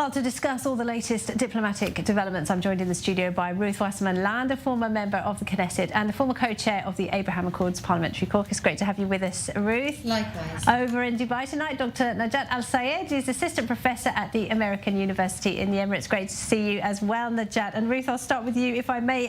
Well, to discuss all the latest diplomatic developments, I'm joined in the studio by Ruth Wasserman Lande, a former member of the Knesset and the former co-chair of the Abraham Accords Parliamentary Caucus. Great to have you with us, Ruth. Likewise. Over in Dubai tonight, Dr. Najat Al-Sayed is assistant professor at the American University in the Emirates. Great to see you as well, Najat. And Ruth, I'll start with you, if I may.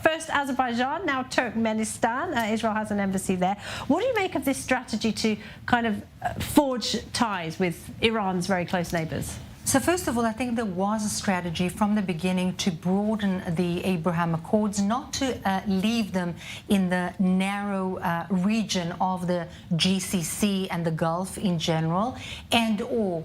First, Azerbaijan, now Turkmenistan. Israel has an embassy there. What do you make of this strategy to kind of forge ties with Iran's very close neighbours? So first of all, I think there was a strategy from the beginning to broaden the Abraham Accords, not to leave them in the narrow region of the GCC and the Gulf in general, and or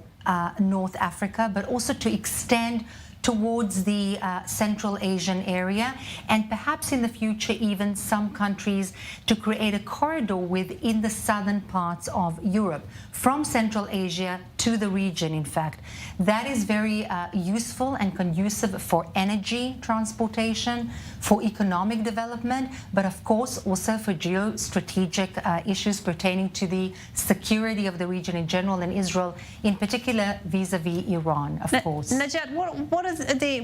North Africa, but also to extend towards the Central Asian area, and perhaps in the future even some countries to create a corridor within the southern parts of Europe, from Central Asia to the region, in fact. That is very useful and conducive for energy transportation, for economic development, but of course also for geostrategic issues pertaining to the security of the region in general, and Israel in particular vis-a-vis Iran, of course. Najat,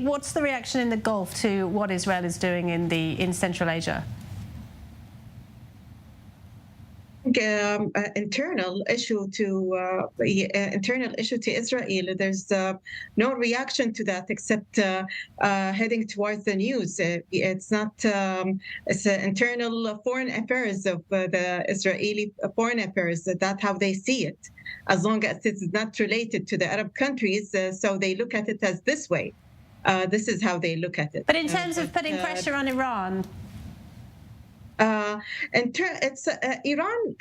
what's the reaction in the Gulf to what Israel is doing in Central Asia? Internal issue to Israel. There's no reaction to that except heading towards the news. It's not. It's internal foreign affairs of the Israeli foreign affairs. That's how they see it. As long as it's not related to the Arab countries, so they look at it as this way. This is how they look at it. But in terms of putting pressure on Iran. It's Iran,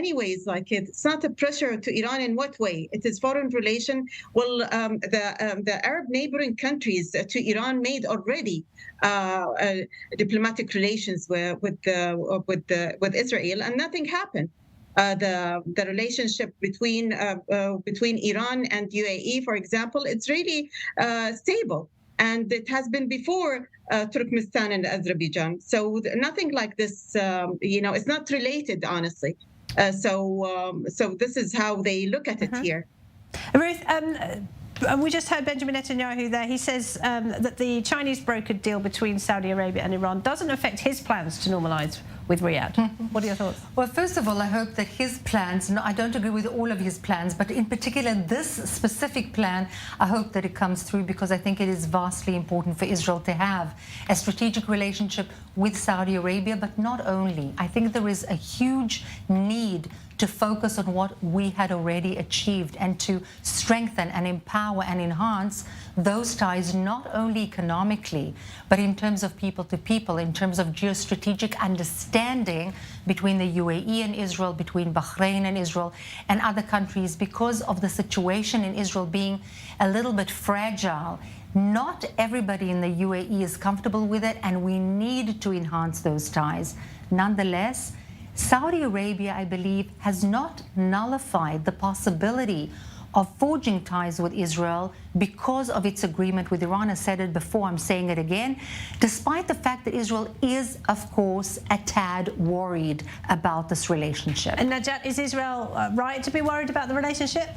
anyways. Like it's not a pressure to Iran in what way? It is foreign relation. Well, the Arab neighboring countries to Iran made already diplomatic relations with Israel, and nothing happened. The relationship between Iran and UAE, for example, it's really stable. And it has been before Turkmenistan and Azerbaijan. So nothing like this, it's not related, honestly. So this is how they look at it here. Ruth, we just heard Benjamin Netanyahu there. He says that the Chinese brokered deal between Saudi Arabia and Iran doesn't affect his plans to normalise with Riyadh. What are your thoughts? Well, first of all, I hope that his plans, I don't agree with all of his plans, but in particular this specific plan, I hope that it comes through, because I think it is vastly important for Israel to have a strategic relationship with Saudi Arabia, but not only. I think there is a huge need to focus on what we had already achieved and to strengthen and empower and enhance those ties, not only economically, but in terms of people to people, in terms of geostrategic understanding between the UAE and Israel, between Bahrain and Israel and other countries, because of the situation in Israel being a little bit fragile. Not everybody in the UAE is comfortable with it, and we need to enhance those ties. Nonetheless, Saudi Arabia, I believe, has not nullified the possibility of forging ties with Israel because of its agreement with Iran. I said it before, I'm saying it again, despite the fact that Israel is, of course, a tad worried about this relationship. And Najat, is Israel right to be worried about the relationship?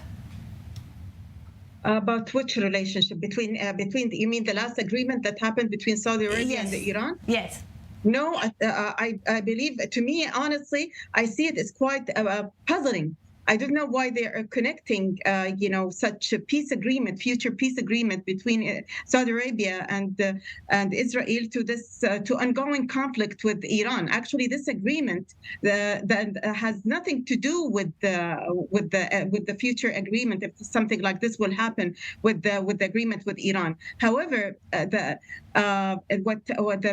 About which relationship? Between you mean the last agreement that happened between Saudi Arabia and Iran? Yes. No, I believe, to me, honestly, I see it as quite puzzling. I don't know why they are connecting, such a peace agreement, future peace agreement between Saudi Arabia and Israel to this to ongoing conflict with Iran. Actually, this agreement that has nothing to do with the future agreement, if something like this will happen with the agreement with Iran. However, the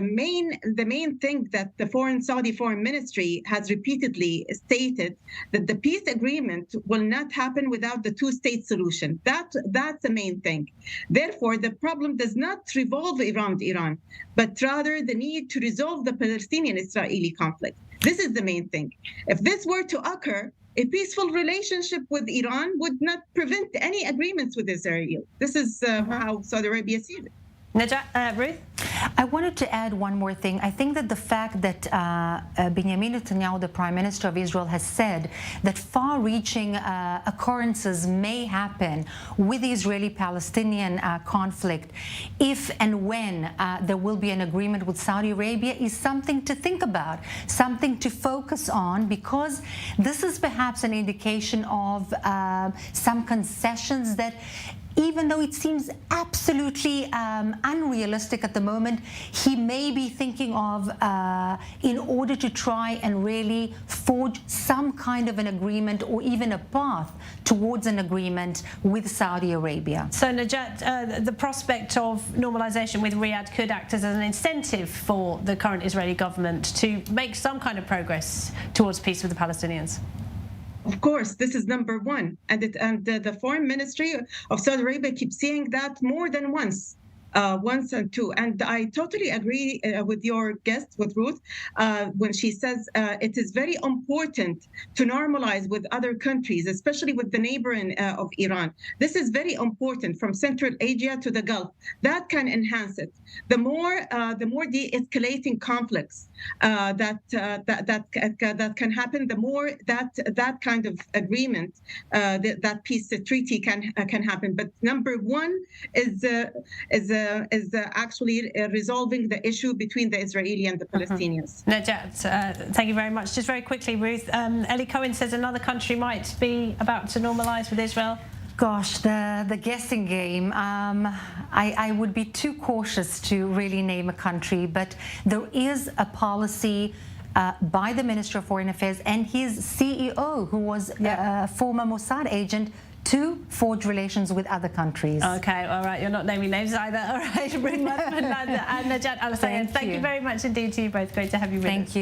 main thing that the Saudi Foreign Ministry has repeatedly stated, that the peace agreement will not happen without the two-state solution. That's the main thing. Therefore, the problem does not revolve around Iran, but rather the need to resolve the Palestinian-Israeli conflict. This is the main thing. If this were to occur, a peaceful relationship with Iran would not prevent any agreements with Israel. This is how Saudi Arabia sees it. Najat, Ruth? I wanted to add one more thing. I think that the fact that Benjamin Netanyahu, the Prime Minister of Israel, has said that far-reaching occurrences may happen with the Israeli-Palestinian conflict if and when there will be an agreement with Saudi Arabia is something to think about, something to focus on, because this is perhaps an indication of some concessions that, even though it seems absolutely unrealistic at the moment, he may be thinking of in order to try and really forge some kind of an agreement or even a path towards an agreement with Saudi Arabia. So, Najat, the prospect of normalization with Riyadh could act as an incentive for the current Israeli government to make some kind of progress towards peace with the Palestinians? Of course, this is number one. And the Foreign Ministry of Saudi Arabia keeps saying that more than once. Once and two. And I totally agree with your guest, with Ruth, when she says it is very important to normalize with other countries, especially with the neighboring of Iran. This is very important, from Central Asia to the Gulf. That can enhance it. The more de-escalating conflicts that can happen, the more that kind of agreement, that peace treaty can happen. But number one is actually resolving the issue between the Israeli and the Palestinians. Najat, thank you very much. Just very quickly, Ruth, Eli Cohen says another country might be about to normalize with Israel. Gosh, the guessing game. I would be too cautious to really name a country, but there is a policy by the Minister of Foreign Affairs and his CEO, who was a former Mossad agent, to forge relations with other countries. Okay, all right. You're not naming names either. All right, Ruth Wasserman Lande and Najat Al-Sayed. Thank you very much indeed to you both. Great to have you with us. Thank you.